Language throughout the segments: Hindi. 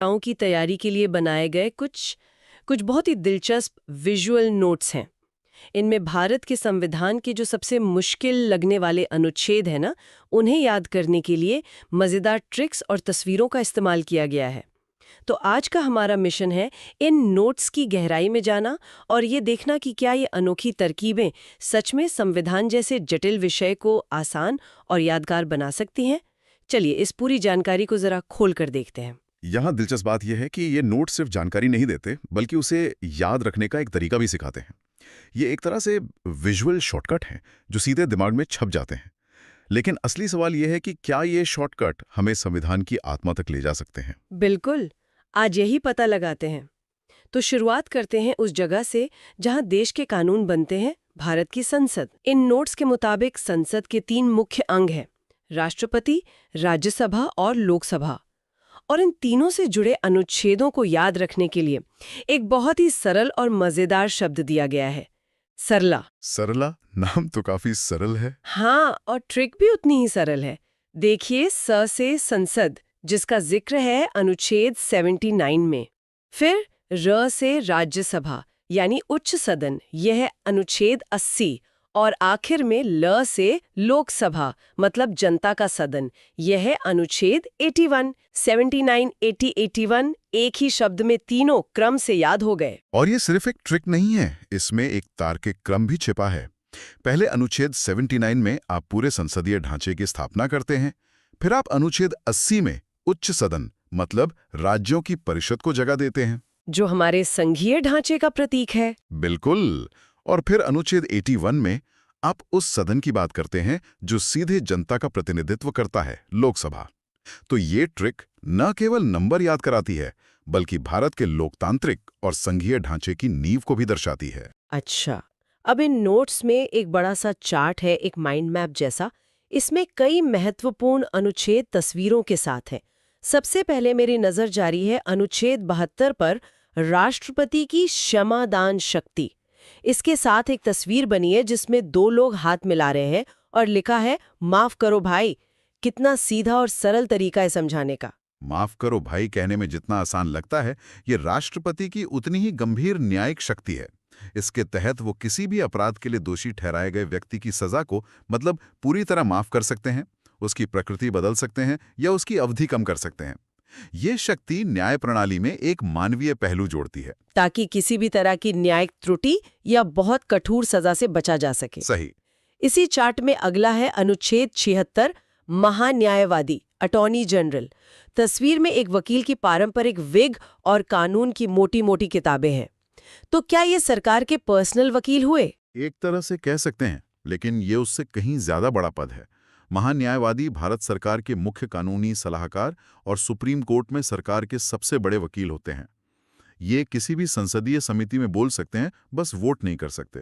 परीक्षाओं की तैयारी के लिए बनाए गए कुछ कुछ बहुत ही दिलचस्प विजुअल नोट्स हैं। इनमें भारत के संविधान के जो सबसे मुश्किल लगने वाले अनुच्छेद हैं ना, उन्हें याद करने के लिए मज़ेदार ट्रिक्स और तस्वीरों का इस्तेमाल किया गया है। तो आज का हमारा मिशन है इन नोट्स की गहराई में जाना और ये देखना कि क्या ये अनोखी तरकीबें सच में संविधान जैसे जटिल विषय को आसान और यादगार बना सकती हैं। चलिए इस पूरी जानकारी को जरा खोल कर देखते हैं। यहाँ दिलचस्प बात यह है कि ये नोट सिर्फ जानकारी नहीं देते बल्कि उसे याद रखने का एक तरीका भी सिखाते हैं। ये एक तरह से विजुअल शॉर्टकट हैं जो सीधे दिमाग में छप जाते हैं। लेकिन असली सवाल यह है कि क्या ये शॉर्टकट हमें संविधान की आत्मा तक ले जा सकते हैं? बिल्कुल, आज यही पता लगाते हैं। तो शुरुआत करते हैं उस जगह से जहां देश के कानून बनते हैं, भारत की संसद। इन नोट्स के मुताबिक संसद के 3 मुख्य अंग हैं: राष्ट्रपति, राज्यसभा और लोकसभा। और इन तीनों से जुड़े अनुच्छेदों को याद रखने के लिए एक बहुत ही सरल और मजेदार शब्द दिया गया है, सरला। सरला नाम तो काफी सरल है। हाँ, और ट्रिक भी उतनी ही सरल है। देखिए, स से संसद, जिसका जिक्र है अनुच्छेद 79 में। फिर र से राज्यसभा यानी उच्च सदन, यह है अनुच्छेद 80। और आखिर में ल से लोकसभा मतलब जनता का सदन, यह है अनुच्छेद 81। 79, 80, 81 एक ही शब्द में तीनों क्रम से याद हो गए। और ये सिर्फ एक ट्रिक नहीं है, इसमें एक तार्किक क्रम भी छिपा है। पहले अनुच्छेद 79 में आप पूरे संसदीय ढांचे की स्थापना करते हैं। फिर आप अनुच्छेद 80 में उच्च सदन मतलब राज्यों की परिषद को जगह देते हैं, जो हमारे संघीय ढांचे का प्रतीक है। बिल्कुल। और फिर अनुच्छेद 81 में आप उस सदन की बात करते हैं जो सीधे जनता का प्रतिनिधित्व करता है, लोकसभा। तो ये ट्रिक न केवल नंबर याद कराती है बल्कि भारत के लोकतांत्रिक और संघीय ढांचे की नींव को भी दर्शाती है। अच्छा, अब इन नोट्स में एक बड़ा सा चार्ट है, एक माइंड मैप जैसा। इसमें कई महत्वपूर्ण अनुच्छेद तस्वीरों के साथ हैं। सबसे पहले मेरी नजर जा रही है अनुच्छेद 72 पर, राष्ट्रपति की क्षमादान शक्ति। इसके साथ एक तस्वीर बनी है जिसमें 2 लोग हाथ मिला रहे हैं और लिखा है माफ करो भाई। कितना सीधा और सरल तरीका है समझाने का। माफ करो भाई कहने में जितना आसान लगता है, ये राष्ट्रपति की उतनी ही गंभीर न्यायिक शक्ति है। इसके तहत वो किसी भी अपराध के लिए दोषी ठहराए गए व्यक्ति की सजा को मतलब पूरी तरह माफ कर सकते हैं, उसकी प्रकृति बदल सकते हैं या उसकी अवधि कम कर सकते हैं। ये शक्ति न्याय प्रणाली में एक मानवीय पहलू जोड़ती है, ताकि किसी भी तरह की न्यायिक त्रुटि या बहुत कठोर सजा से बचा जा सके। सही। इसी चार्ट में अगला है अनुच्छेद 76, महान्यायवादी, अटॉर्नी जनरल। तस्वीर में एक वकील की पारंपरिक विग और कानून की मोटी मोटी किताबें हैं। तो क्या ये सरकार के पर्सनल वकील हुए? एक तरह से कह सकते हैं, लेकिन ये उससे कहीं ज्यादा बड़ा पद है। महान्यायवादी भारत सरकार के मुख्य कानूनी सलाहकार और सुप्रीम कोर्ट में सरकार के सबसे बड़े वकील होते हैं। ये किसी भी संसदीय समिति में बोल सकते हैं, बस वोट नहीं कर सकते।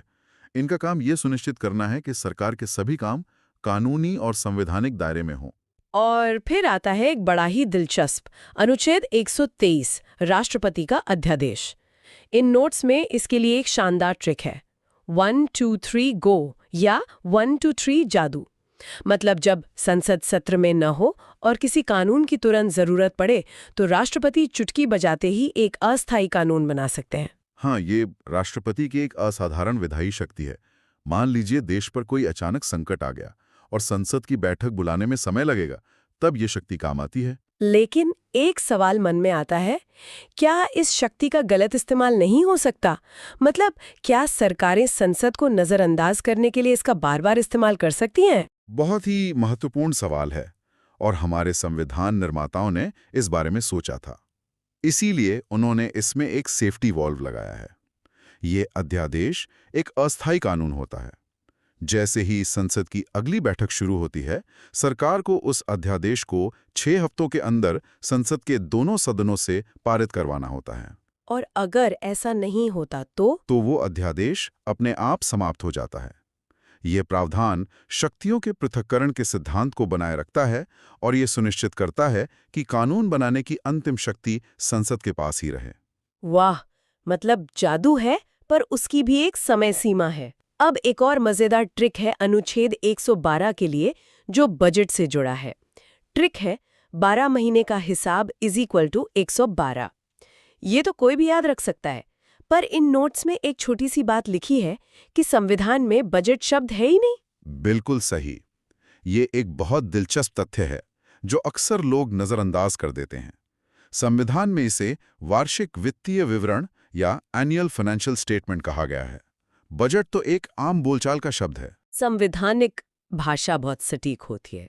इनका काम ये सुनिश्चित करना है कि सरकार के सभी काम कानूनी और संवैधानिक दायरे में हों। और फिर आता है एक बड़ा ही दिलचस्प अनुच्छेद 123, राष्ट्रपति का अध्यादेश। इन नोट्स में इसके लिए एक शानदार ट्रिक है, 1 2 3 गो या 1 2 3 जादू। मतलब जब संसद सत्र में न हो और किसी कानून की तुरंत जरूरत पड़े तो राष्ट्रपति चुटकी बजाते ही एक अस्थायी कानून बना सकते हैं। हाँ, ये राष्ट्रपति की एक असाधारण विधायी शक्ति है। मान लीजिए देश पर कोई अचानक संकट आ गया और संसद की बैठक बुलाने में समय लगेगा, तब ये शक्ति काम आती है। लेकिन एक सवाल मन में आता है, क्या इस शक्ति का गलत इस्तेमाल नहीं हो सकता? मतलब क्या सरकारें संसद को नजरअंदाज करने के लिए इसका बार-बार इस्तेमाल कर सकती हैं? बहुत ही महत्वपूर्ण सवाल है और हमारे संविधान निर्माताओं ने इस बारे में सोचा था। इसीलिए उन्होंने इसमें एक सेफ्टी वॉल्व लगाया है। ये अध्यादेश एक अस्थायी कानून होता है। जैसे ही संसद की अगली बैठक शुरू होती है, सरकार को उस अध्यादेश को 6 हफ्तों के अंदर संसद के दोनों सदनों से पारित करवाना होता है। और अगर ऐसा नहीं होता तो वो अध्यादेश अपने आप समाप्त हो जाता है। ये प्रावधान शक्तियों के पृथक्करण के सिद्धांत को बनाए रखता है और ये सुनिश्चित करता है कि कानून बनाने की अंतिम शक्ति संसद के पास ही रहे। वाह, मतलब जादू है पर उसकी भी एक समय सीमा है। अब एक और मजेदार ट्रिक है अनुच्छेद 112 के लिए, जो बजट से जुड़ा है। ट्रिक है, 12 महीने का हिसाब = 112। ये तो कोई भी याद रख सकता है, पर इन नोट्स में एक छोटी सी बात लिखी है कि संविधान में बजट शब्द है ही नहीं। बिल्कुल सही। ये एक बहुत दिलचस्प तथ्य है जो अक्सर लोग नजरअंदाज कर देते हैं। संविधान में इसे वार्षिक वित्तीय विवरण या एनुअल फाइनेंशियल स्टेटमेंट कहा गया है। बजट तो एक आम बोलचाल का शब्द है। संवैधानिक भाषा बहुत सटीक होती है।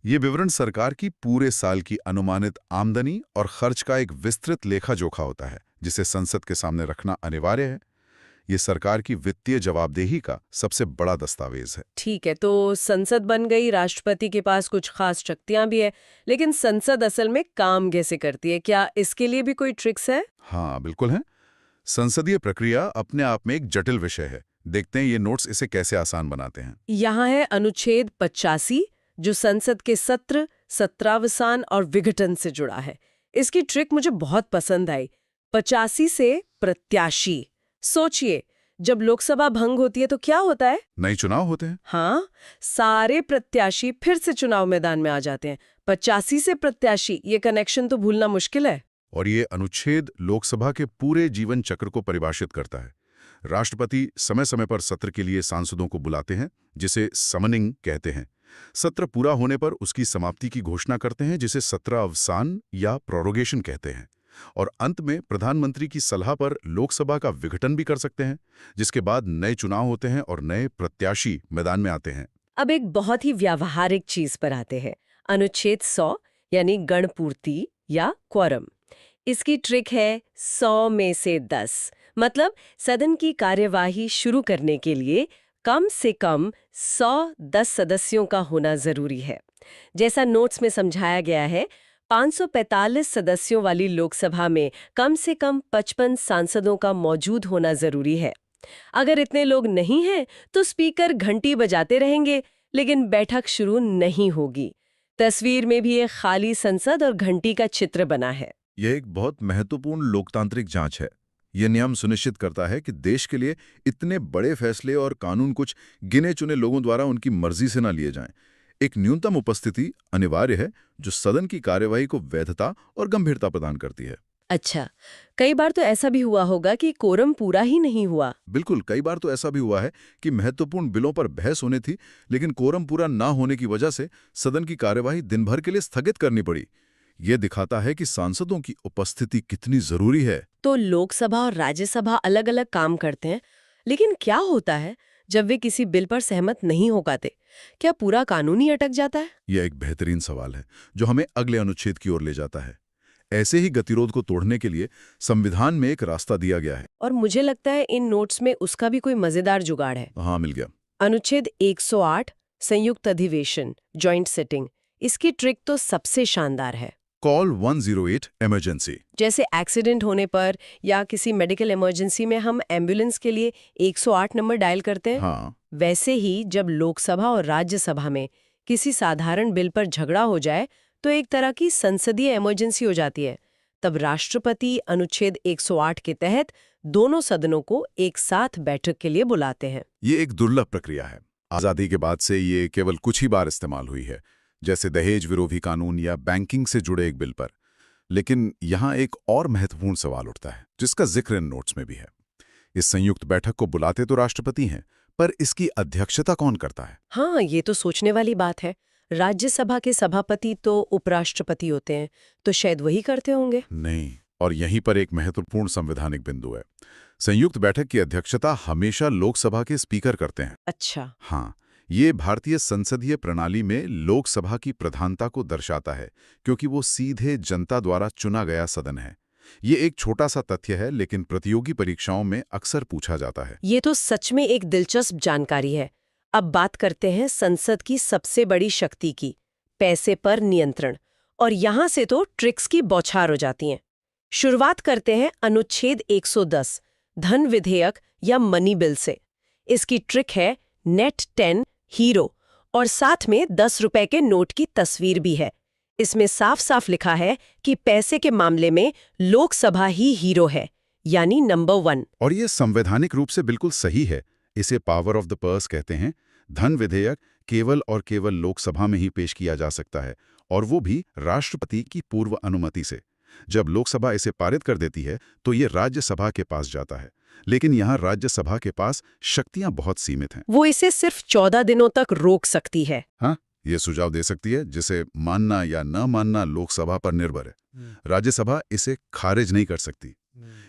ये विवरण सरकार की पूरे साल की अनुमानित आमदनी और खर्च का एक विस्तृत लेखा जोखा होता है, जिसे संसद के सामने रखना अनिवार्य है। ये सरकार की वित्तीय जवाबदेही का सबसे बड़ा दस्तावेज है। ठीक है, तो संसद बन गई, राष्ट्रपति के पास कुछ खास शक्तियां भी है, लेकिन संसद असल में काम कैसे करती है? क्या इसके लिए भी कोई ट्रिक्स है? हाँ, बिल्कुल है। संसदीय प्रक्रिया अपने आप में एक जटिल विषय है। देखते हैं ये नोट्स इसे कैसे आसान बनाते हैं। यहाँ है अनुच्छेद 85, जो संसद के सत्र, सत्रावसान और विघटन से जुड़ा है। इसकी ट्रिक मुझे बहुत पसंद आई। 85 से प्रत्याशी। सोचिए, जब लोकसभा भंग होती है तो क्या होता है? नए चुनाव होते हैं। हाँ, सारे प्रत्याशी फिर से चुनाव मैदान में आ जाते हैं। 85 से प्रत्याशी, ये कनेक्शन तो भूलना मुश्किल है। और ये अनुच्छेद लोकसभा के पूरे जीवन चक्र को परिभाषित करता है। राष्ट्रपति समय समय पर सत्र के लिए सांसदों को बुलाते हैं, जिसे समनिंग कहते हैं। सत्र पूरा होने पर उसकी समाप्ति की घोषणा करते हैं, जिसे सत्र अवसान या प्रोरोगेशन कहते हैं। और अंत में प्रधानमंत्री की सलाह पर लोकसभा का विघटन भी कर सकते हैं, जिसके बाद नए चुनाव होते हैं और नए प्रत्याशी मैदान में आते हैं। अब एक बहुत ही व्यावहारिक चीज पर आते हैं, अनुच्छेद 100 यानी गणपूर्ति या क्वोरम। इसकी ट्रिक है 100 में से 10, मतलब सदन की कार्यवाही शुरू करने के लिए कम से कम 110 सदस्यों का होना जरूरी है। जैसा नोट्स में समझाया गया है, 545 सदस्यों वाली लोकसभा में कम से कम 55 सांसदों का मौजूद होना जरूरी है। अगर इतने लोग नहीं हैं, तो स्पीकर घंटी बजाते रहेंगे, लेकिन बैठक शुरू नहीं होगी। तस्वीर में भी एक खाली संसद और घंटी का चित्र बना है। यह एक बहुत महत्वपूर्ण लोकतांत्रिक जांच है। यह नियम सुनिश्चित करता है कि देश के लिए इतने बड़े फैसले और कानून कुछ गिने चुने लोगों द्वारा उनकी मर्जी से न लिए जाएं। एक न्यूनतम उपस्थिति अनिवार्य है, जो सदन की कार्यवाही को वैधता और गंभीरता प्रदान करती है। अच्छा, कई बार तो ऐसा भी हुआ होगा कि कोरम पूरा ही नहीं हुआ। बिल्कुल, कई बार तो ऐसा भी हुआ है कि महत्वपूर्ण बिलों पर बहस होनी थी, लेकिन कोरम पूरा ना होने की वजह से सदन की कार्यवाही दिन भर के लिए स्थगित करनी पड़ी। ये दिखाता है कि सांसदों की उपस्थिति कितनी जरूरी है। तो लोकसभा और राज्यसभा अलग अलग काम करते हैं, लेकिन क्या होता है जब वे किसी बिल पर सहमत नहीं हो पाते? क्या पूरा कानून ही अटक जाता है? यह एक बेहतरीन सवाल है, जो हमें अगले अनुच्छेद की ओर ले जाता है। ऐसे ही गतिरोध को तोड़ने के लिए संविधान में एक रास्ता दिया गया है। और मुझे लगता है इन नोट्स में उसका भी कोई मजेदार जुगाड़ है। हाँ, मिल गया। अनुच्छेद 108, संयुक्त अधिवेशन, जॉइंट सिटिंग। इसकी ट्रिक तो सबसे शानदार है। Call 108 emergency. जैसे एक्सीडेंट होने पर या किसी मेडिकल इमरजेंसी में हम एम्बुलेंस के लिए 108 नंबर डायल करते हैं। हाँ, वैसे ही जब लोकसभा और राज्यसभा में किसी साधारण बिल पर झगड़ा हो जाए तो एक तरह की संसदीय इमरजेंसी हो जाती है। तब राष्ट्रपति अनुच्छेद 108 के तहत दोनों सदनों को एक साथ बैठक के लिए बुलाते हैं। ये एक दुर्लभ प्रक्रिया है। आज़ादी के बाद से ये केवल कुछ ही बार इस्तेमाल हुई है, जैसे दहेज विरोधी कानून या बैंकिंग से जुड़े एक बिल पर। लेकिन यहाँ एक और महत्वपूर्ण सवाल उठता है, जिसका जिक्र इन नोट्स में भी है। इस संयुक्त बैठक को बुलाते तो राष्ट्रपति हैं, पर इसकी अध्यक्षता कौन करता है? हाँ, ये तो सोचने वाली बात है। राज्यसभा के सभापति तो उपराष्ट्रपति होते हैं, तो शायद वही करते होंगे। नहीं, और यहीं पर एक महत्वपूर्ण संवैधानिक बिंदु है। संयुक्त बैठक की अध्यक्षता हमेशा लोकसभा के स्पीकर करते हैं। अच्छा। हाँ, ये भारतीय संसदीय प्रणाली में लोकसभा की प्रधानता को दर्शाता है, क्योंकि वो सीधे जनता द्वारा चुना गया सदन है। ये एक छोटा सा तथ्य है, लेकिन प्रतियोगी परीक्षाओं में अक्सर पूछा जाता है। ये तो सच में एक दिलचस्प जानकारी है। अब बात करते हैं संसद की सबसे बड़ी शक्ति की, पैसे पर नियंत्रण। और यहाँ से तो ट्रिक्स की बौछार हो जाती हैं। शुरुआत करते हैं अनुच्छेद 110, धन विधेयक या मनी बिल से। इसकी ट्रिक है नेट 10 हीरो, और साथ में 10 रुपए के नोट की तस्वीर भी है। इसमें साफ साफ लिखा है कि पैसे के मामले में लोकसभा ही हीरो है, यानी नंबर 1। और ये संवैधानिक रूप से बिल्कुल सही है। इसे पावर ऑफ द पर्स कहते हैं। धन विधेयक केवल और केवल लोकसभा में ही पेश किया जा सकता है और वो भी राष्ट्रपति की पूर्व अनुमति से। जब लोकसभा इसे पारित कर देती है तो ये राज्यसभा के पास जाता है, लेकिन यहाँ राज्यसभा के पास शक्तियां बहुत सीमित हैं। वो इसे सिर्फ 14 दिनों तक रोक सकती है। हाँ, ये सुझाव दे सकती है, जिसे मानना या न मानना लोकसभा पर निर्भर है। राज्यसभा इसे खारिज नहीं कर सकती।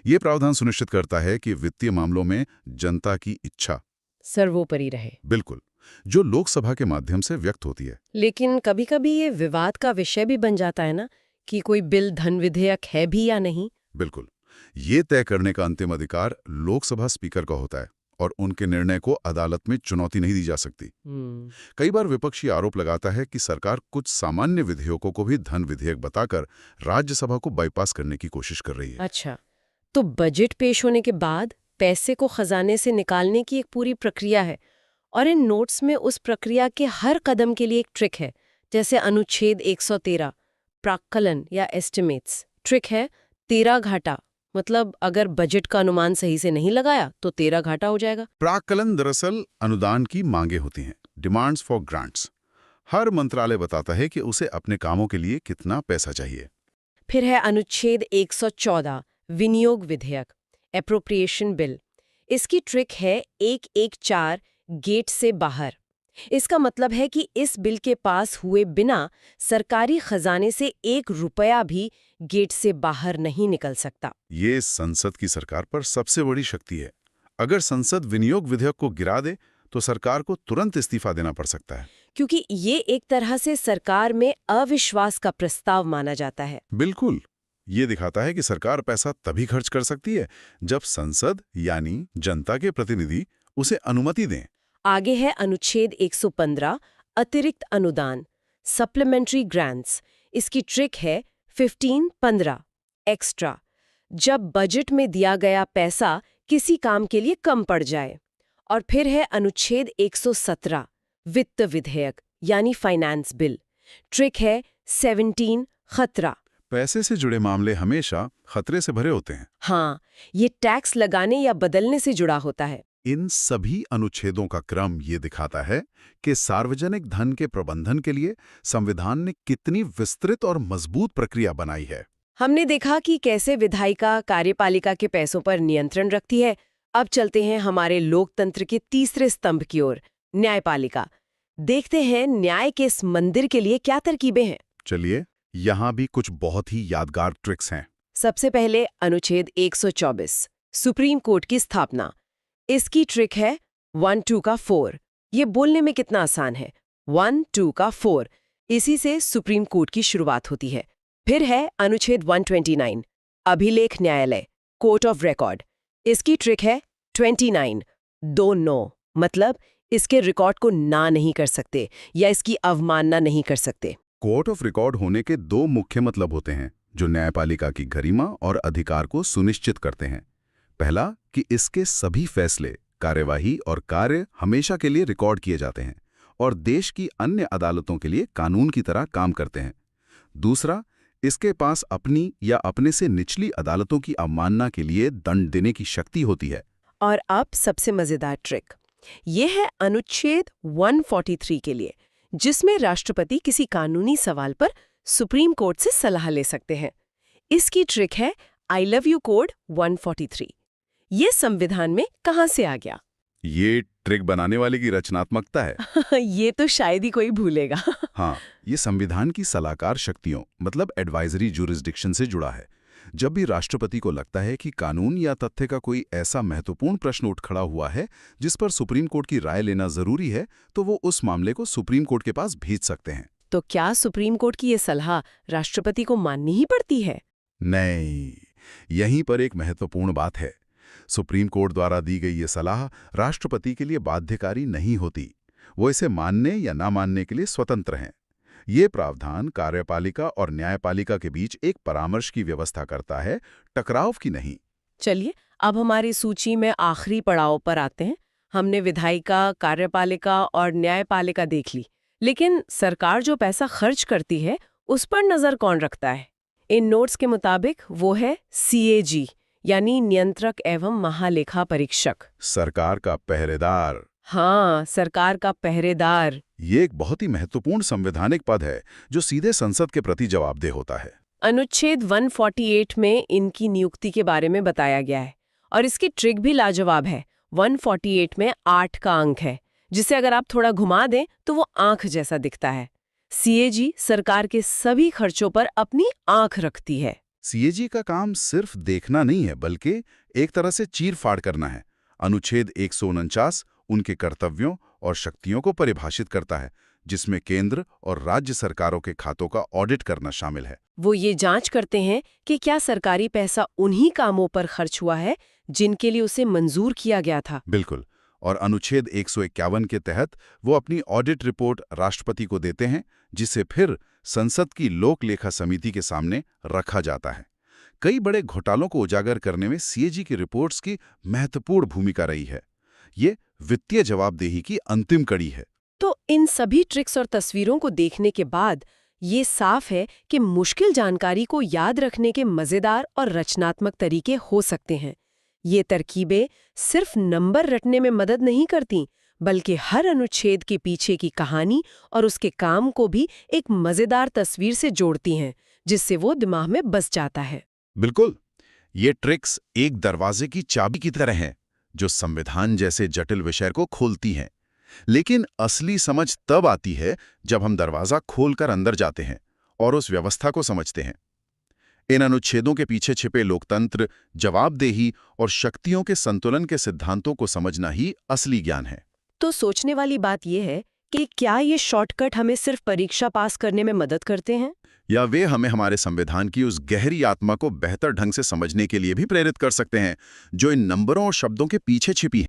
ये प्रावधान सुनिश्चित करता है कि वित्तीय मामलों में जनता की इच्छा सर्वोपरि रहे। बिल्कुल, जो लोकसभा के माध्यम से व्यक्त होती है। लेकिन कभी-कभी ये विवाद का विषय भी बन जाता है ना, कि कोई बिल धन विधेयक है भी या नहीं। बिल्कुल, ये तय करने का अंतिम अधिकार लोकसभा स्पीकर का होता है और उनके निर्णय को अदालत में चुनौती नहीं दी जा सकती। कई बार विपक्षी आरोप लगाता है कि सरकार कुछ सामान्य विधेयकों को भी धन विधेयक बताकर राज्यसभा को बाईपास करने की कोशिश कर रही है। अच्छा, तो बजट पेश होने के बाद पैसे को खजाने से निकालने की एक पूरी प्रक्रिया है, और इन नोट्स में उस प्रक्रिया के हर कदम के लिए एक ट्रिक है। जैसे अनुच्छेद 113 प्राक्कलन या एस्टिमेट्स। ट्रिक है 13 घाटा, मतलब अगर बजट का अनुमान सही से नहीं लगाया तो 13 घाटा हो जाएगा। प्राक्कलन दरअसल अनुदान की मांगे होती हैं, डिमांड्स फॉर ग्रांट्स। हर मंत्रालय बताता है कि उसे अपने कामों के लिए कितना पैसा चाहिए। फिर है अनुच्छेद 114 विनियोग विधेयक, एप्रोप्रिएशन बिल। इसकी ट्रिक है 114 गेट से बाहर। इसका मतलब है कि इस बिल के पास हुए बिना सरकारी खजाने से 1 रुपया भी गेट से बाहर नहीं निकल सकता। ये संसद की सरकार पर सबसे बड़ी शक्ति है। अगर संसद विनियोग विधेयक को गिरा दे तो सरकार को तुरंत इस्तीफा देना पड़ सकता है, क्योंकि ये एक तरह से सरकार में अविश्वास का प्रस्ताव माना जाता है। बिल्कुल, ये दिखाता है कि सरकार पैसा तभी खर्च कर सकती है जब संसद यानी जनता के प्रतिनिधि उसे अनुमति दें। आगे है अनुच्छेद 115 अतिरिक्त अनुदान, सप्लीमेंट्री ग्रांट्स। इसकी ट्रिक है 15 एक्स्ट्रा, जब बजट में दिया गया पैसा किसी काम के लिए कम पड़ जाए। और फिर है अनुच्छेद 117 वित्त विधेयक यानी फाइनेंस बिल। ट्रिक है 17 खतरा। पैसे से जुड़े मामले हमेशा खतरे से भरे होते हैं। हाँ, ये टैक्स लगाने या बदलने से जुड़ा होता है। इन सभी अनुच्छेदों का क्रम ये दिखाता है कि सार्वजनिक धन के प्रबंधन के लिए संविधान ने कितनी विस्तृत और मजबूत प्रक्रिया बनाई है। हमने देखा कि कैसे विधायिका कार्यपालिका के पैसों पर नियंत्रण रखती है। अब चलते हैं हमारे लोकतंत्र के तीसरे स्तंभ की ओर, न्यायपालिका। देखते हैं न्याय के इस मंदिर के लिए क्या तरकीबें हैं। चलिए, यहाँ भी कुछ बहुत ही यादगार ट्रिक्स हैं। सबसे पहले अनुच्छेद 124 सुप्रीम कोर्ट की स्थापना। इसकी ट्रिक है 1-2 का 4। ये बोलने में कितना आसान है, 1-2 का 4। इसी से सुप्रीम कोर्ट की शुरुआत होती है। फिर है अनुच्छेद 129 अभिलेख न्यायालय, कोर्ट ऑफ रिकॉर्ड। इसकी ट्रिक है 29 2 9, मतलब इसके रिकॉर्ड को ना नहीं कर सकते या इसकी अवमानना नहीं कर सकते। कोर्ट ऑफ रिकॉर्ड होने के 2 मुख्य मतलब होते हैं जो न्यायपालिका की गरिमा और अधिकार को सुनिश्चित करते हैं। पहला कि इसके सभी फैसले, कार्यवाही और कार्य हमेशा के लिए रिकॉर्ड किए जाते हैं और देश की अन्य अदालतों के लिए कानून की तरह काम करते हैं। दूसरा, इसके पास अपनी या अपने से निचली अदालतों की अवमानना के लिए दंड देने की शक्ति होती है। और अब सबसे मजेदार ट्रिक, ये है अनुच्छेद 143 के लिए, जिसमें राष्ट्रपति किसी कानूनी सवाल पर सुप्रीम कोर्ट से सलाह ले सकते हैं। इसकी ट्रिक है आई लव यू कोड 143। ये संविधान में कहां से आ गया? ये ट्रिक बनाने वाले की रचनात्मकता है। ये तो शायद ही कोई भूलेगा। हाँ, ये संविधान की सलाहकार शक्तियों मतलब एडवाइजरी जुरिस्डिक्शन से जुड़ा है। जब भी राष्ट्रपति को लगता है कि कानून या तथ्य का कोई ऐसा महत्वपूर्ण प्रश्न उठ खड़ा हुआ है जिस पर सुप्रीम कोर्ट की राय लेना जरूरी है, तो वो उस मामले को सुप्रीम कोर्ट के पास भेज सकते हैं। तो क्या सुप्रीम कोर्ट की ये सलाह राष्ट्रपति को माननी ही पड़ती है? नहीं, यहीं पर एक महत्वपूर्ण बात है। सुप्रीम कोर्ट द्वारा दी गई ये सलाह राष्ट्रपति के लिए बाध्यकारी नहीं होती। वो इसे मानने या ना मानने के लिए स्वतंत्र हैं। ये प्रावधान कार्यपालिका और न्यायपालिका के बीच एक परामर्श की व्यवस्था करता है, टकराव की नहीं। चलिए, अब हमारी सूची में आखिरी पड़ाव पर आते हैं। हमने विधायिका, कार्यपालिका और न्यायपालिका देख ली, लेकिन सरकार जो पैसा खर्च करती है उस पर नजर कौन रखता है? इन नोट्स के मुताबिक वो है CAG यानी नियंत्रक एवं महालेखा परीक्षक। सरकार का पहरेदार। हाँ, सरकार का पहरेदार। ये एक बहुत ही महत्वपूर्ण संवैधानिक पद है जो सीधे संसद के प्रति जवाबदेह होता है। अनुच्छेद 148 में इनकी नियुक्ति के बारे में बताया गया है और इसकी ट्रिक भी लाजवाब है। 148 में 8 का अंक है, जिसे अगर आप थोड़ा घुमा दें तो वो आंख जैसा दिखता है। सीएजी सरकार के सभी खर्चों पर अपनी आंख रखती है। सीएजी का काम सिर्फ देखना नहीं है, बल्कि एक तरह से चीर-फाड़ करना है। अनुच्छेद 149 उनके कर्तव्यों और शक्तियों को परिभाषित करता है, जिसमें केंद्र और राज्य सरकारों के खातों का ऑडिट करना शामिल है। वो ये जांच करते हैं कि क्या सरकारी पैसा उन्हीं कामों पर खर्च हुआ है जिनके लिए उसे मंजूर किया गया था। बिल्कुल। और अनुच्छेद 151 के तहत वो अपनी ऑडिट रिपोर्ट राष्ट्रपति को देते हैं, जिसे फिर संसद की लोक लेखा समिति के सामने रखा जाता है। कई बड़े घोटालों को उजागर करने में सीएजी की रिपोर्ट्स की महत्वपूर्ण भूमिका रही है। ये वित्तीय जवाबदेही की अंतिम कड़ी है। तो इन सभी ट्रिक्स और तस्वीरों को देखने के बाद ये साफ है कि मुश्किल जानकारी को याद रखने के मजेदार और रचनात्मक तरीके हो सकते हैं। ये तरकीबें सिर्फ नंबर रटने में मदद नहीं करती, बल्कि हर अनुच्छेद के पीछे की कहानी और उसके काम को भी एक मजेदार तस्वीर से जोड़ती हैं, जिससे वो दिमाग में बस जाता है। बिल्कुल। ये ट्रिक्स एक दरवाजे की चाबी की तरह हैं, जो संविधान जैसे जटिल विषय को खोलती हैं। लेकिन असली समझ तब आती है जब हम दरवाजा खोलकर अंदर जाते हैं और उस व्यवस्था को समझते हैं। इन अनुच्छेदों के पीछे छिपे लोकतंत्र, जवाबदेही और शक्तियों के संतुलन के सिद्धांतों को समझना ही असली ज्ञान है। तो सोचने वाली बात यह है कि क्या ये शॉर्टकट हमें सिर्फ परीक्षा पास करने में मदद करते हैं, या वे हमें हमारे संविधान की उस गहरी आत्मा को बेहतर ढंग से समझने के लिए भी प्रेरित कर सकते हैं, जो इन नंबरों और शब्दों के पीछे छिपी है।